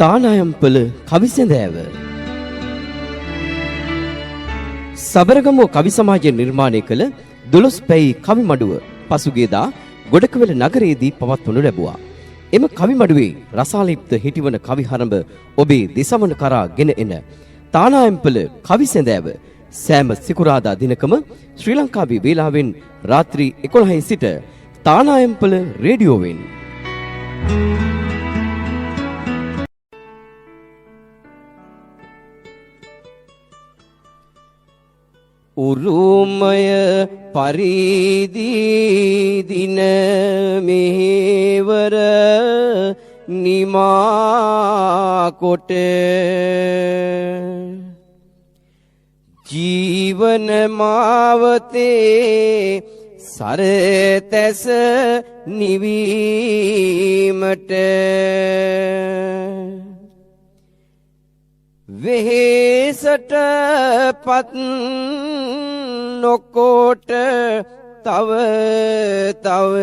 තානායම්පල කවිසඳෑව සබරගමුව කවි සමාජය නිර්මාණය කළ 12 පැයි කවි මඩුව පසුගියදා ගොඩකවැල නගරයේදී පවත්වනු ලැබුවා. එම කවි මඩුවේ රසාලිප්ත හිටිවන කවි හරඹ ඔබේ දෙසමන කරා ගෙන එන තානායම්පල කවිසඳෑව සෑම සිකුරාදා දිනකම ශ්‍රී ලංකාවේ වේලාවෙන් රාත්‍රී 11 සිට තානායම්පල රේඩියෝවෙන් උරුමය පරිදි දින මෙහෙවර නිමා කොට ජීවන මාවතේ සරතැස නිවීමට වෙහෙසට පත් නොකොට තව තව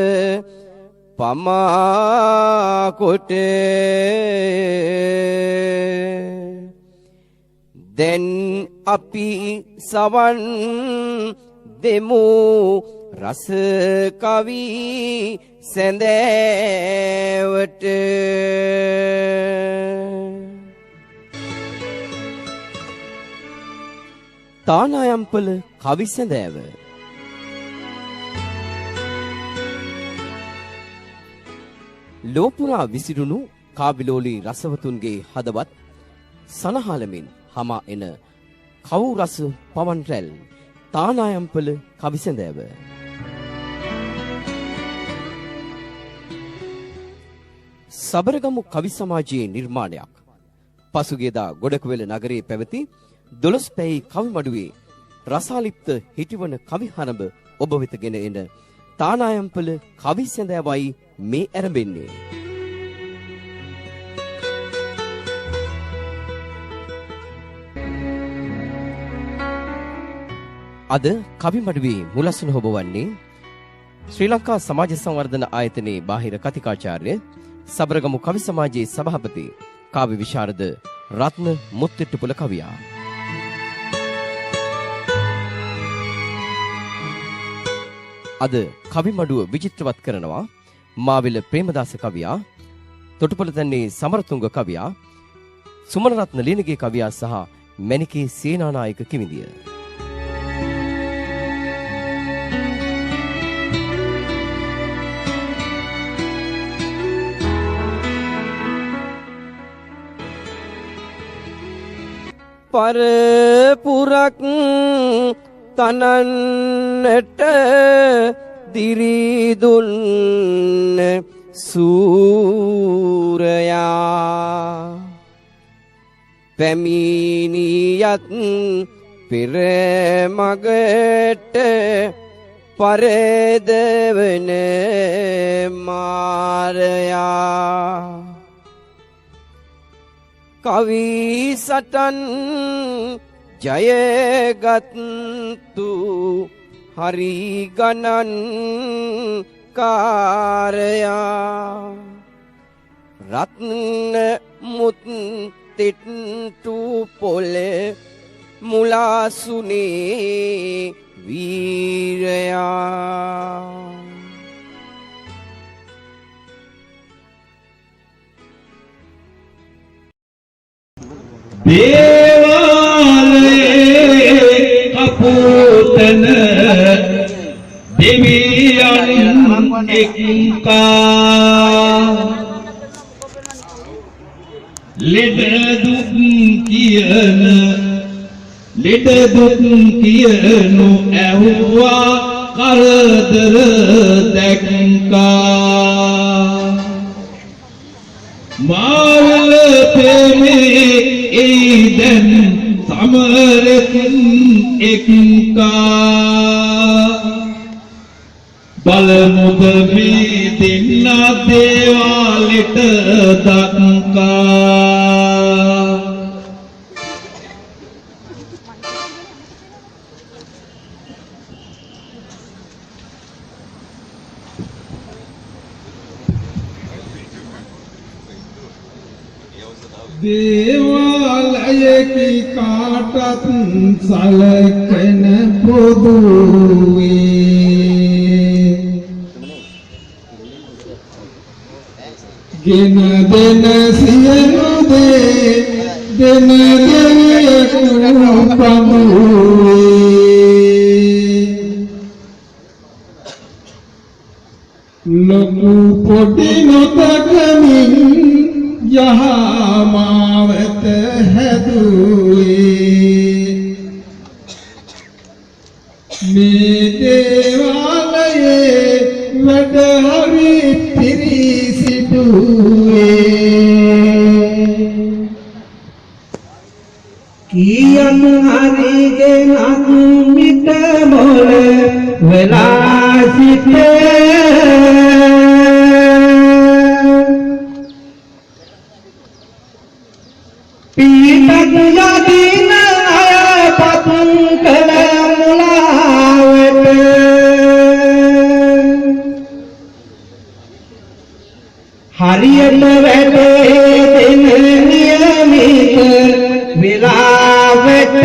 පමා කොට දැන් අපි සවන් දෙමු රස කවි සැඳෑවට තානායම්පල කවිසඳෑව ලෝපුරා විසිරුණු කාවිලෝලී රසවතුන්ගේ හදවත් සනහලමින් හමා එන කවු රස පවන් රැල් තානායම්පල කවිසඳෑව සබරගමු කවි සමාජයේ නිර්මාණයක් පසුගියදා ගොඩකවැල නගරයේ පැවති 12 පැයි කවි මඩුවේ රසාලිප්ත හිටිවන කවි හරඹ ඔබ වෙත ගෙන එන තානායම්පල කවි සඳෑවයි මේ ආරම්භෙන්නේ. අද කවි මඩුවේ මුලසුන හොබවන්නේ ශ්‍රී ලංකා සමාජ සංවර්ධන ආයතනයේ බාහිර කතිකාචාර්ය සබරගමු කවි සමාජයේ සභාපති කාව්‍ය විශාරද රත්න මුත්තිට්ටුපුල කවියා. අද කවි මඩුව විචිත්‍රවත් කරනවා මාවිල ප්‍රේමදාස කවියා, තොටුපළතැන්නේ සමරතුංග කවියා, සුමනරත්න ලියනගේ කවියා සහ මැණිකේ සේනානායක කිවිඳිය. පරපුරක් තනන්නට දිරිදුන් සූරයා පැමිණියත් පෙර මගට පරදවන මාරයා කවි සටන් ජයගත්තු හරි ගණන් කාරයා රත්න මුත් තිට්ටු පොලේ මුලාසුනේ වීරයා දේවාලයේ කපුටන දෙවියන් එක්කා ලෙඩ දුක් කියනු ඇහුවා කරදර දැක්කා මාවල පෙමේ එයිදැන් සමරකින් එක්කා බලමුද මේ දෙන්න දේවාලෙට දක්කා දේවාලයකි කාටත් සලකන පොදුවේ ගෙන දෙන සියලු දේ දෙන දෙවියකුණු පමුවේ ලොකු පොඩි නොතකමින් යහමාවත හැදුවේ මේ දේවාලයේ වැඩ හරි පිරිසිදුවේ කියන් හරිගෙන අත්මිට මොල වෙලා සිටේ පීඩක යදින අය පතුන් කළ මුලාවට හරියට වැඩේ දෙන නියමිත වෙලාවට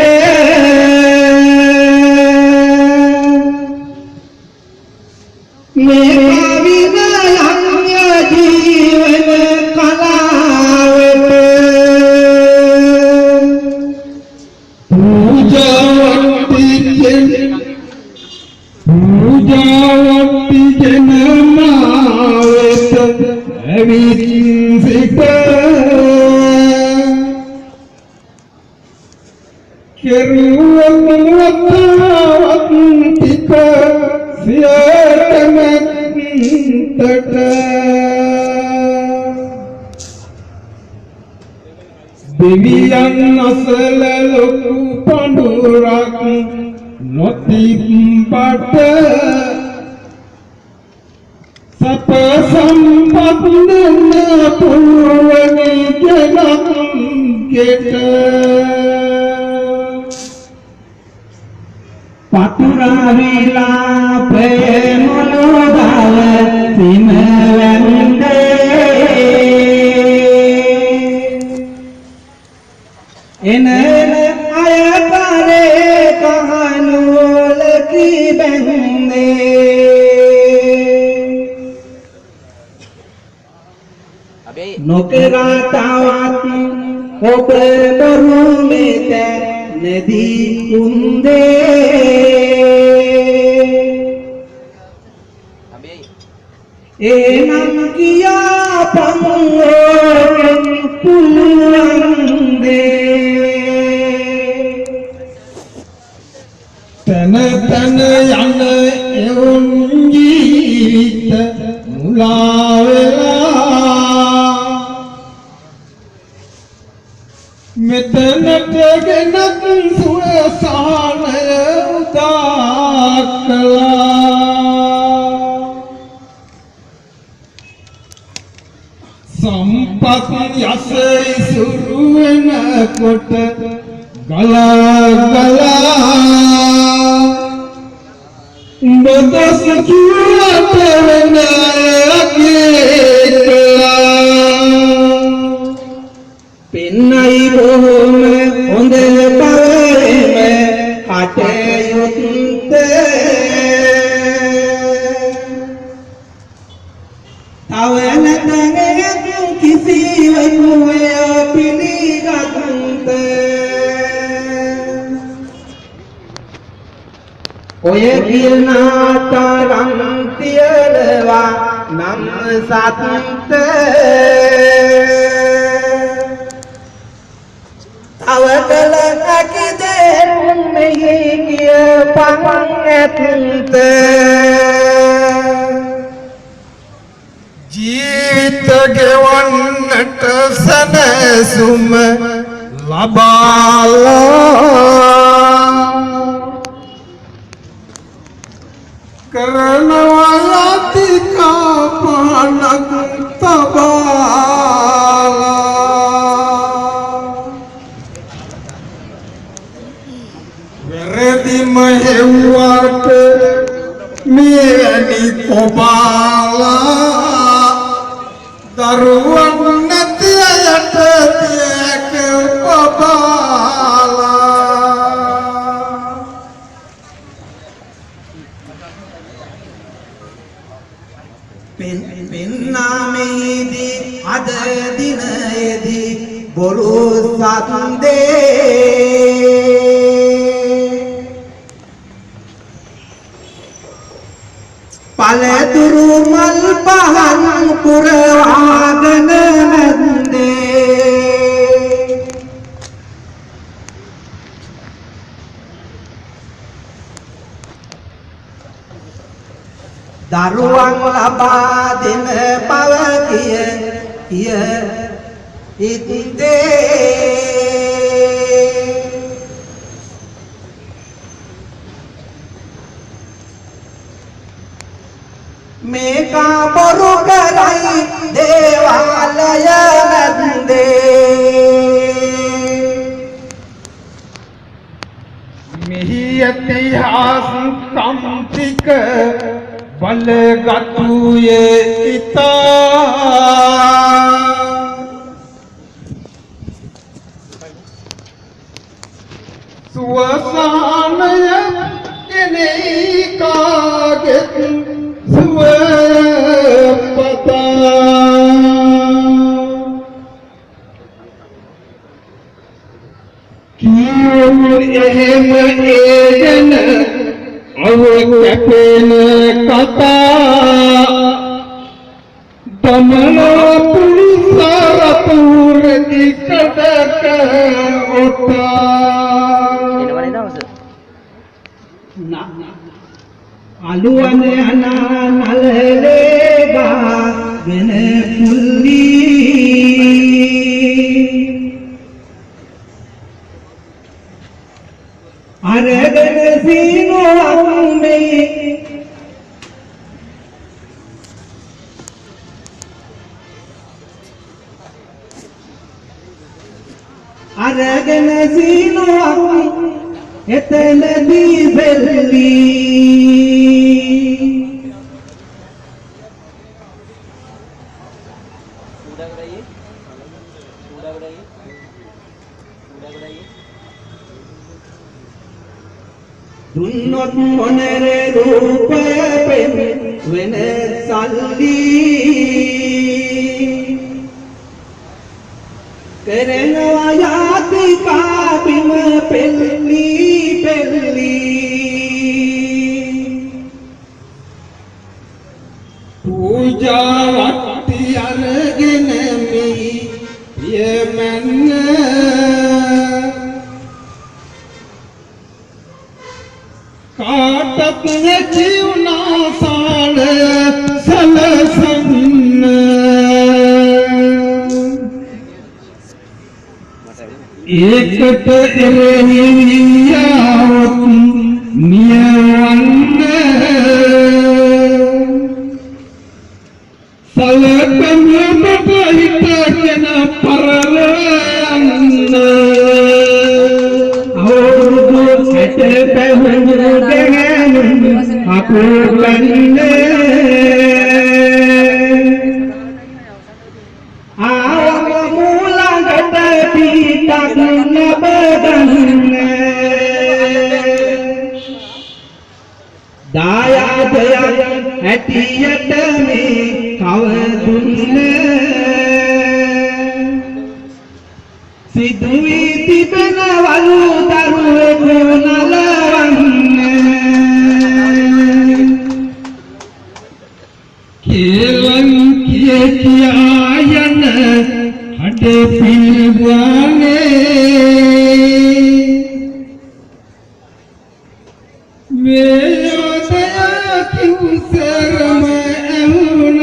මේ විනයන්‍ය ජීවන කලාවට පූජාවට්ටි ජනමාවෙත ඇවිත් සිට කෙරුවත් ටික සියතම තට දෙවියන් අසල ලොකු පඳුරක් නොතිබ්බට සප සම්පත් දෙන්න පුළුවනි ජනක් ගෙට පතුරා විලාපය මොළොදාව සිම වැන්දේ එන අය කරේ කහනුවල කී බැන්නේ නොකරා තවත් ඔබ බරු මෙත නදී උන්දේ එනම් කියා පමුවෙන් පුල්ලන්දේ තන තන යන එවුන් ජීවිත මුලා වෙලා මෙතනට ගෙනත් සුවසානය උදා කළා සම්පත් යස ඉසුරු වෙනකොට ගලා බදස් චුලත වෙන පින්නයි බොහොම හොඳ පවරෙම කටයුත්ත තව නැතගෙන කිසිවෙකු එය පිළිගත්ත ඔය කිල්නාතරම් තියනවා නම් සත්ත අවකල ඇකිදේ මෙහි කිය පං ඇත්ත ජීවිත ගෙවන්නට සැනසුම ලබාලා කරනවා යතිකා පහනක් තබාලා වැරදිම හෙව්වට මෙවැනි කොබාලා දරුවන් නැති අයට එන්නාමේදී අද දිනයේදී බොරු සත්දේ පළතුරු මල් පහන් පුරවාගෙන නැන්දේ දරුවන් ලබා දෙන බව කිය ඉත්තේ මේකා බොරු කරයි දේවාලය නැන්දේ මෙහි ඉතිහාස කම්තික බලගතුයේ ඉතා සුවසානය කෙනෙහි කාගෙත් සුවපතා කියුන් එහෙම ඒගෙන අව කැපෙන කතා දමලා පුලිසාරතුර දිකඩක ඔතා එනවනේ දවස. අලුවන නලලේ ගාගෙන පුල්ලි අරගෙන සීනුවම් මේ අරගෙන සීනුවම් එතනදී බෙල්ලි දුන්නොත් මොනරේ රූපය වෙන සල්ලි කරනවා යාතිකා බිම පෙල්ලි පෙල්ලි පූජාවට්ටි අරගෙන මේ යමන්න කාටත් නැතිුණා සාල සලසන්න ඒකට එරෙහියාවොත් නියවන්න සලකන්නට හිතගෙන පරලයන්න අවුරුදු 60 පැවුණු ගැන අකුලන්නේ ආව මූලකට පිටක් නබදන්නේ දායාදයක් ඇටියට මේ කවදුන්නේ සිදුවී තිබෙන වලු දරුවෙකු නලවන්නේ කෙලන් කියා යන හඩ පිල්වානේ වේයෝදය කිව්සරම ඇහුණානේ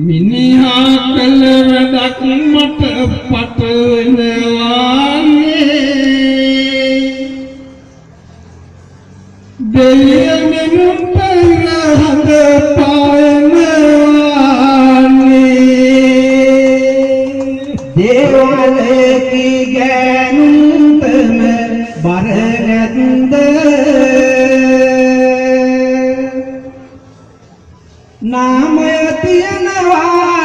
මිනිහා කළ වැඩක් මට පටවනවානේ දෙයනෙන් පෙරහඳ පායනවානේ දේවාලයේ ගෑනුන්තම බර නැද්ද නාමය තියනවා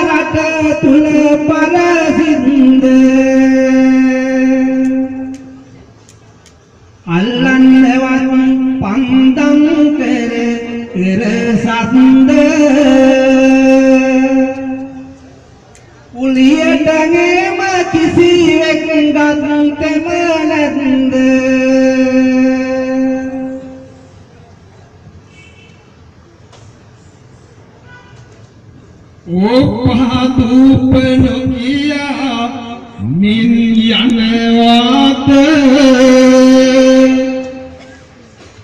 රට තුල පරසින්ද අල්ලන්නවත් අන්දම් කර ඉරසන්ද උලියට ගෙම කිසිවෙක් ගත්තෙම නැද්ද ඕපහදූපනොකියා මින් යනවාත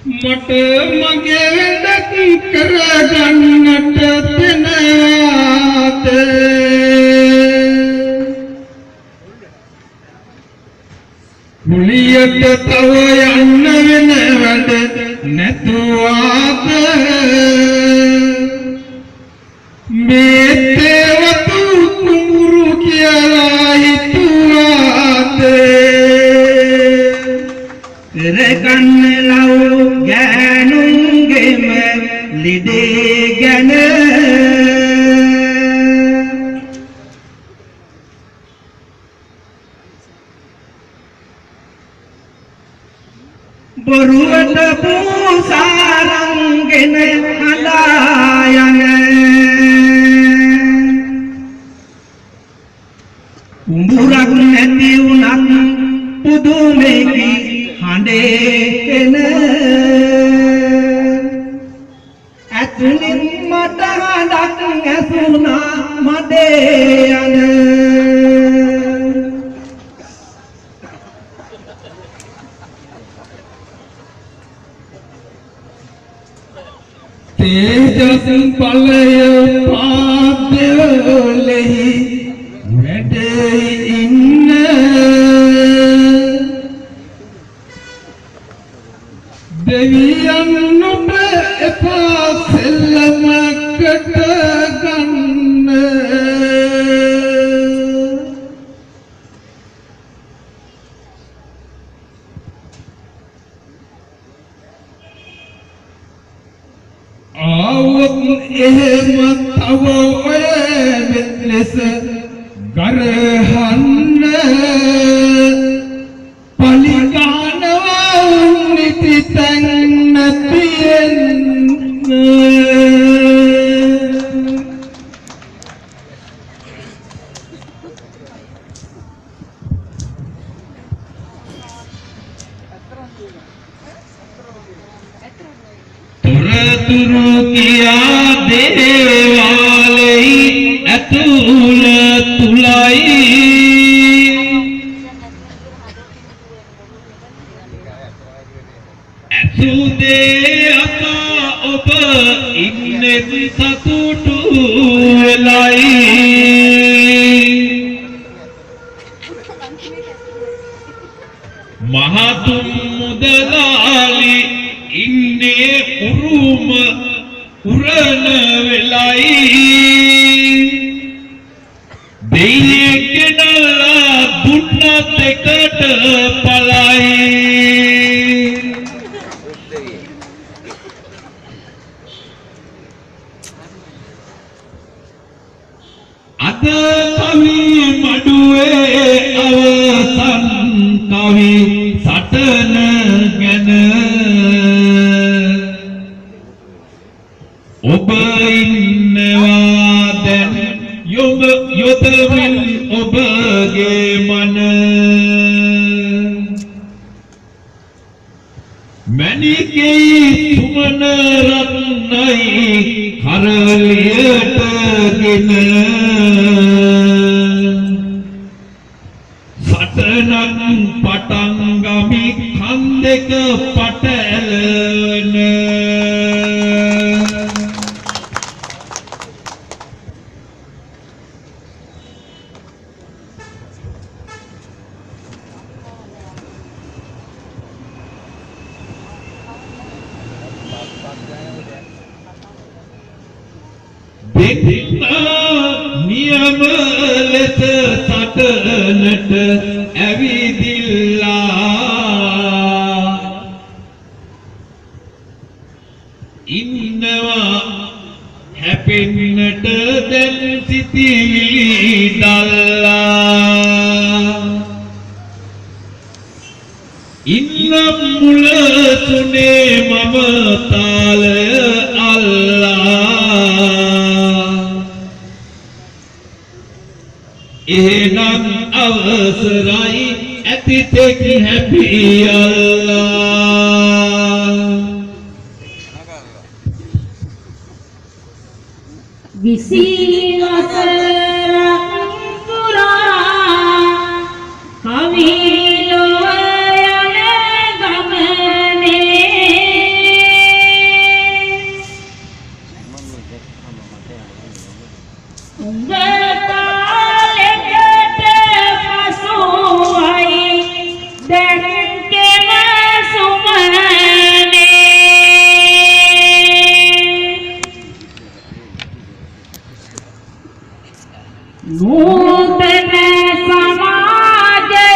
මට මගේ වැඩක් කරගන්නට දෙනවාත මුලියට තව යන්න වෙන වැඩ නැතුවාත මේතේවතු කුඹුරු කියලා හිතුවාත ඉරකන්න ලව් ගෑනුන්ගෙම ලිඩේ ගැන බොරුවට පූසාරංගෙන හඳා යන කුඹුරක් නැති වුණත් පුදුමෙකි හඬේන ඇතුලින් මට හඬක් ඇසුණා මඩේ යන තේජස් බලය පාදවලෙහි වැඩ ඉන්න දෙවියන් ඔබ එපා සෙල්ලමකට ගන්න ආවොත් එහෙම තව ඔය වෙත්ලෙස ගරහන්න පලිගානවා නිති තැන් නැතිෙන්න තුරතුරු කියා දේවාලෙහි ඇතුළ තුලයි ඇසුදේ අත ඔබ ඉන්නේ සතුටු වෙලයි මහතුන් මුදලාලි ඉන්නේ උරුම උරන වෙලයි දෙයියෙක් ගෙනල්ලා දුන්නත් එකට පලයි අද කවි මඩුවේ අවසන් කවි සටන ගැන ඔබ ඉන්නවා දැන් යොදමින් ඔබගේ මන මැණිකේ සුමන රත්නයි කරලියටගෙන සටනක් පටන් ගමි කන් දෙක පටලන නියම ලෙස සටනට ඇවිදිල්ලා ඉන්නවා හැපෙන්නට දැන් සිටිවිලි දල්ලා ඉන්න නම් මුල සුනේ මම තාලය අල්ලා එහෙනම් අවසරයි ඇතිතෙක් හැපි අල්ලා විසිවසරක් පුරා කවිලොව යන ගමනේ උඹ තාලෙකට පසුවයි දැන් කෙම සුමනේ නූතන සමාජයේ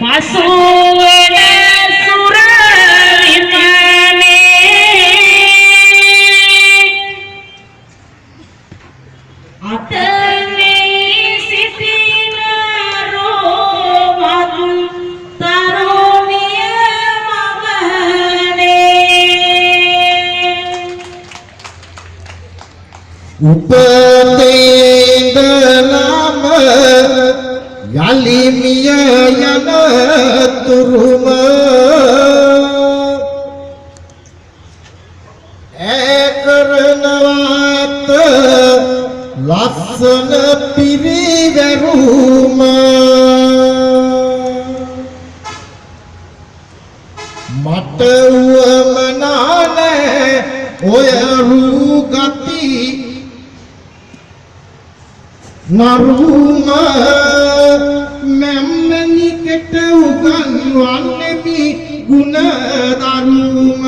පසුවෙන සුර විමනේ අතනේ සිටින රෝවත් තරුණිය මමනේ උපතේඳලම යලි මිය යන තුරුම කරනවත් ලස්සන පිරිවැරුම මට උවමනා නැහැ ඔය රූගති නරුම මෙම්මනිකට උගන්වන්නේ ගුණ දරුම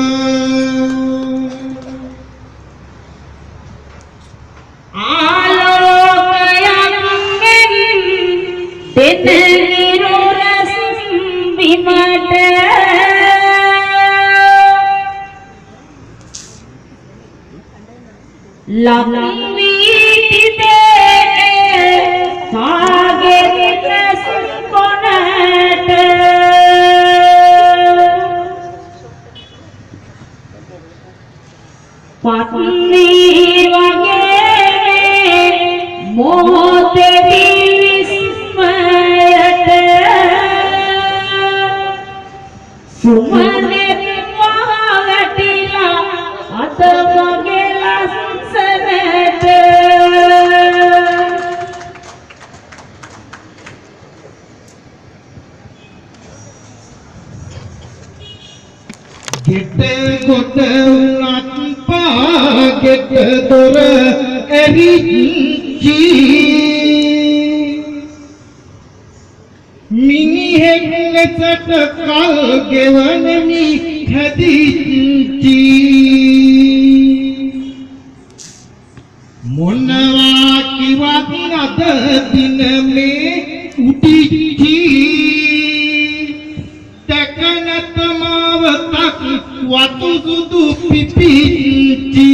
ආලෝකයක් මෙන් දෙන නිරොරස් බිමට ලක්වීතිදේ සාගෙත කොනට පත්නී වගේ මොහොතේ විස්මයට සුමනේ වහවැටිලා අත වගේ ලස්සනට ගෙට කොට උනත් පාගෙට දොර ඇරිච්චි මිනිහෙක් ලෙසට කල් ගෙවනමි හැදිච්චි මොනවා කිවත් අද දින මේ උටිච්චි තකනතමාවතක් වතු සුදු පිපිච්චි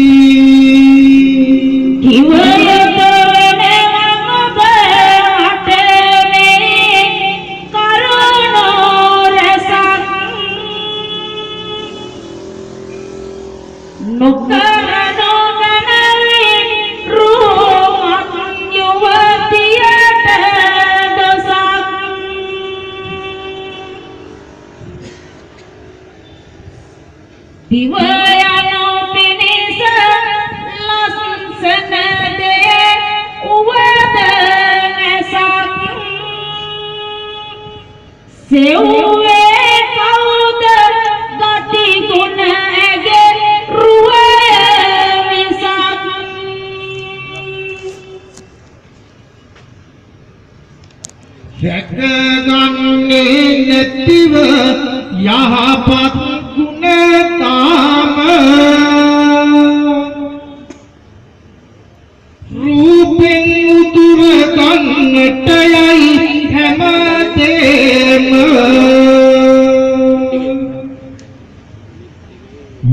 දිවයනෝ පිනිස ලස්සන දේ උවද නැසක් සෙව්වේ කවුද ගති ගුණ ඇගේ රුවය මිසක් රැකගන්නේ නැතිව යහපත් ගුණ තාම රූපෙන් උතුර ගන්නට යයි හැමදේම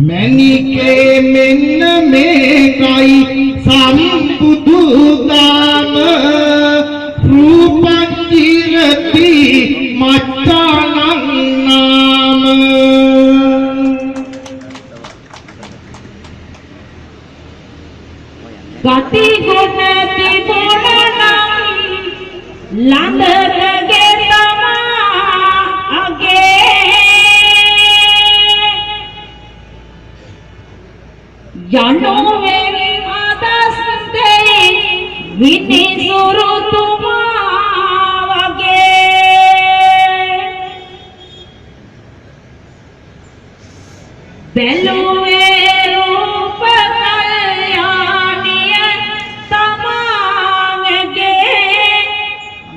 මැනිකේ මෙන්න මේකයි සම්බුදු දාම රූපං කිරති මච්චානං gati guna tiburanam landage tama age jano veri adas dei vini suru tuma wage beluwe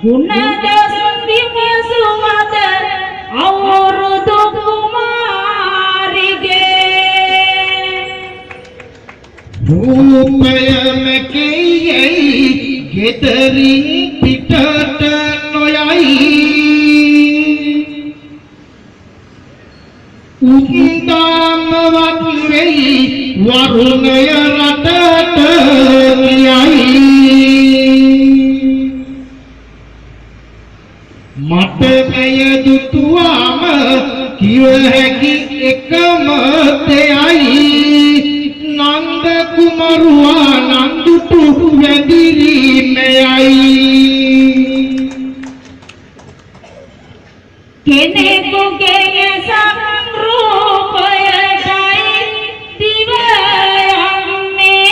Gunada sundima sumada awurudu kumarige Rupaya mekeyai gederin pitata noyai Undam wadwei warunaya ratata niyai මට මෙය දුටුවාම කිව හැකි එකම දෙයයි නන්ද කුමරුවා නන්දුටු වැඳිරීමයයි කෙනෙකුගේ සංරූපයයි දිව යන්නේ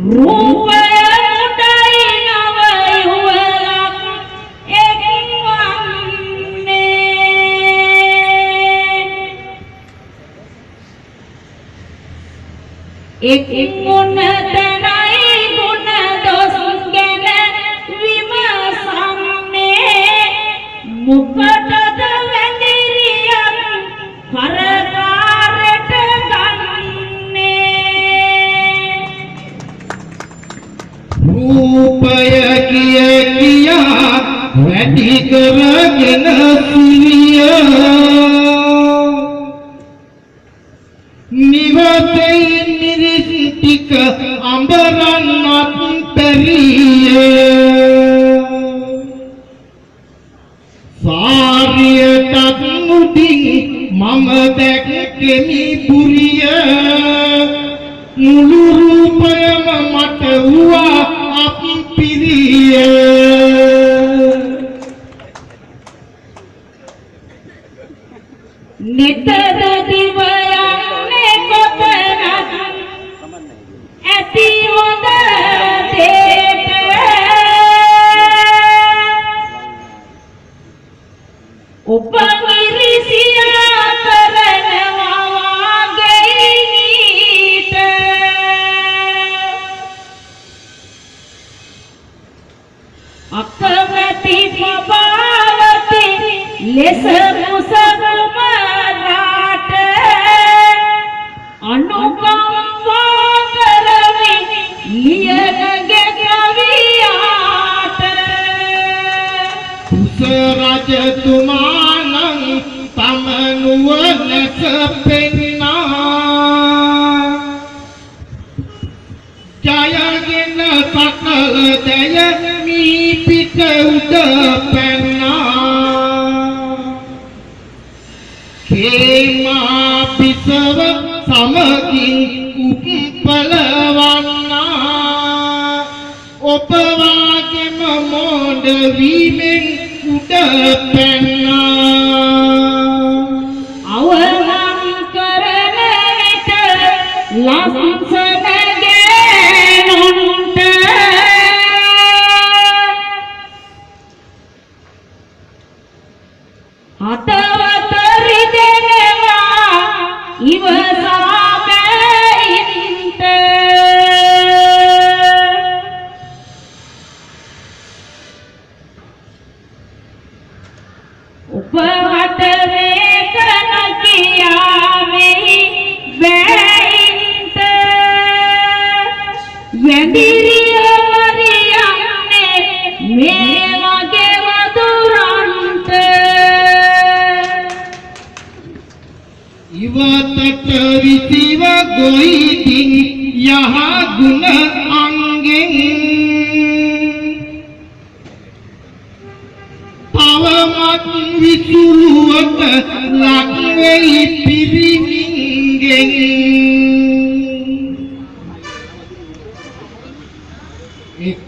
රූපය एक गुण तनाई गुण दोष गने विमसामने मुकट दवेंदिरियम फरकारट गन्ने रूपय किया වැඩි කරගෙන සිරිය නිවසේ නිරිස්තික අඹරන්නත් පෙරිය සාරියටත් මුදින් මම දැක්කෙමි පුරිය මුළු රූපයම මට වුණා අපිරිය නිතර දිවයන්නේ කොතරම් ඇති හොඳ දේට උපනිරිසියා කරනවා වාගේ ඊට අකමැති පබාවති ලෙස මුසගම රාට අනුකම්පා කරමි ලියනගේ කවියාට කුස රජතුමාණන් තම නුවණැස පෙන්නා ජයගෙන සකල දය මී පිට උඩ පැන්නා කේමා පිසව සමගින් උප්පලවන්නා ඔබ වාගේම මොඩ වීමෙන් උඩ පැන්නා අවහම් කරන විට ලස්සන ගෑනුන්ට හතවත රිදෙනවා ඉවසා බැයින්ට උපවට වේක නොකියාවෙයි බැයින්ට යැඳිරිය වරියන්නේ මේ වගේ වදුරන්ට ඉවතට විසිව ගොයිතින් යහ ගුණ අංගෙන් පවමත් විසුලුවට ලක් වෙයි පිරිමින්ගෙන්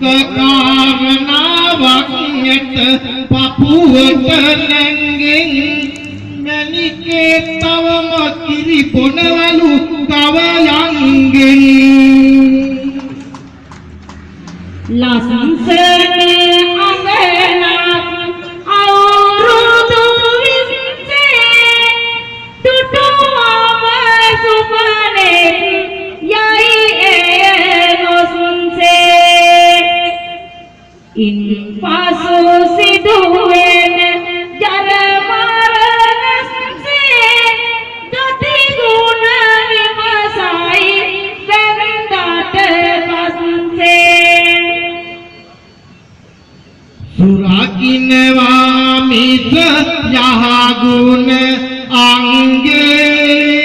කාරණාවක් ඇත පපුවට නැංගෙන් මැණිකේ තවම කිරි බොනවලු කවයන්ගෙන් ලසන්සනේ අඟනක් අවුරුදු විස්සේ තුටුවම සුපනේ යයි ඒ නොසුන්සේ ඉන් පසු සිදුවෙන ජලමරණසේ ගති ගුණ විමසයි වැරදට පස්සේ සුරකින්නවා මිස යහගුණ අංගේ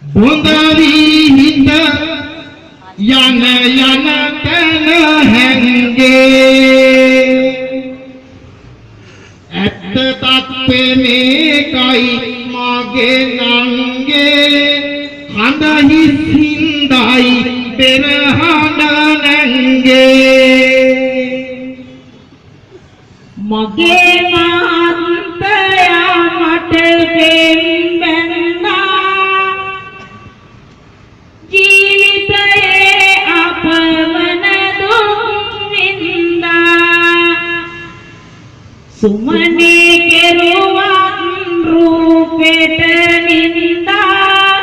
බොඳවී හිත යන තැන හැංගේ ඇත්ත තත්ත්වේ මේකයි මගේ නංගේ හඳ හිසින්දයි පෙරහඬ නැංගේ මගේ මහන්තයා මට පෙන්වන්නා ජීවිතයේ අපමණ දුක් වින්දා සුමනේ කෙරුවත් රූපෙට නින්දා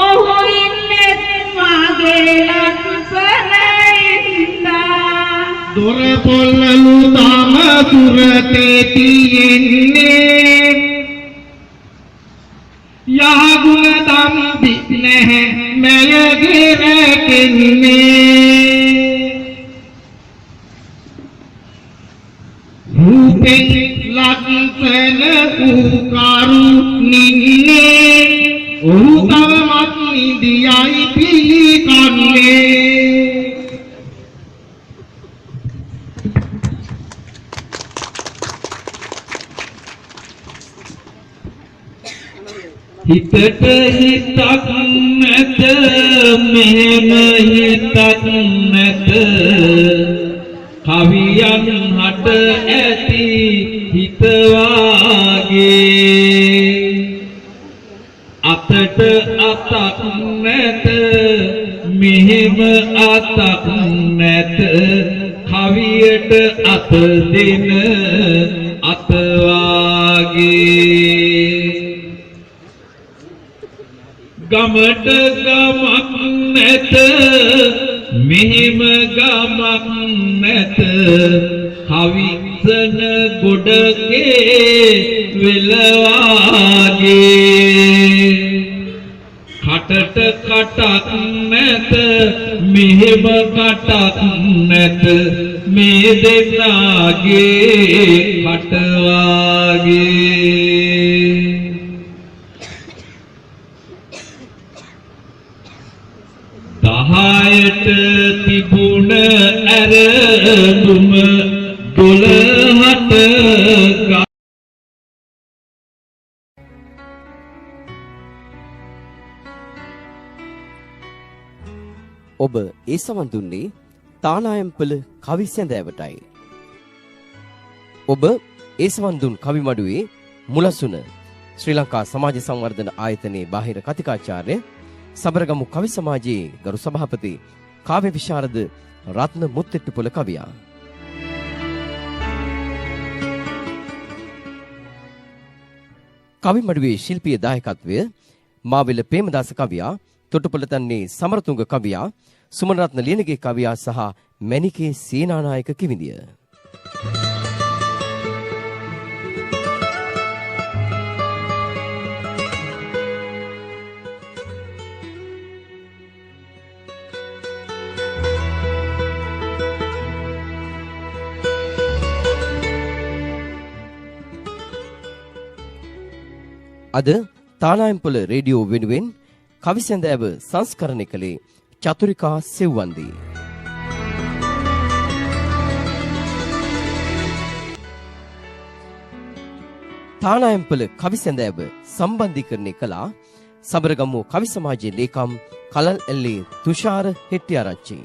ඔහු ඉන්නේ මගේ ලක්ෂණින්දා දොර පොල්ලලු තම දුරතේ තියෙන්නේ යහගුණ දම්බි නැහැ මැයගේ රැකෙන්නේ රූපෙන් ලක්ෂණ වූ කරුණින්නේ ඔහු තවමත් නිදියයි පිළිකන්නේ හිතට හිතක් නැත මෙහෙම හිතක් නැත කවියන් හට ඇති හිත වාගේ අතට අතක් නැත මෙහෙම අතක් නැත කවියට අත දෙන අත වාගේ ගමට ගමක් නැත මෙහෙම ගමක් නැත කවිසන ගොඩකේ වෙලවාගේ කටට කටක් නැත මෙහෙම කටක් නැත මේ දෙන්නාගේ කට වාගේ දහයට තිබුණ ඇරඹුම 12ට ඔබ ඒ සමන් දුන්නේ තානායම්පල කවි සැඳෑවටයි. ඔබ ඒ සමන් දුන් කවි මඩුවේ මුලසුන ශ්‍රී ලංකා සමාජ සංවර්ධන ආයතනයේ බාහිර කතිකාචාර්ය සබරගමු කවි සමාජයේ ගරු සභාපති කාව්‍ය විශාරද රත්න මුත්තෙට්ටුපොළ කවියා. කවි මඩුවේ ශිල්පීය දායකත්වය මාවිල ප්‍රේමදාස කවියා, තොටුපළතන්නේ සමරතුංග කවියා, සුමනරත්න ලියනගේ කවියා සහ මැණිකේ සේනානායක කිවිඳිය. අද තානායම්පොළ රේඩියෝ වෙනුවෙන් කවි සැඳෑව සංස්කරණය කළේ චතුරිකා සෙව්වන්දී. තානායම්පොළ කවි සැඳෑව සම්බන්ධීකරණය කළා සබරගමුව කවි සමාජයේ ලේකම් කලල් එල්ලේ තුෂාර හෙට්ටිආරච්චි.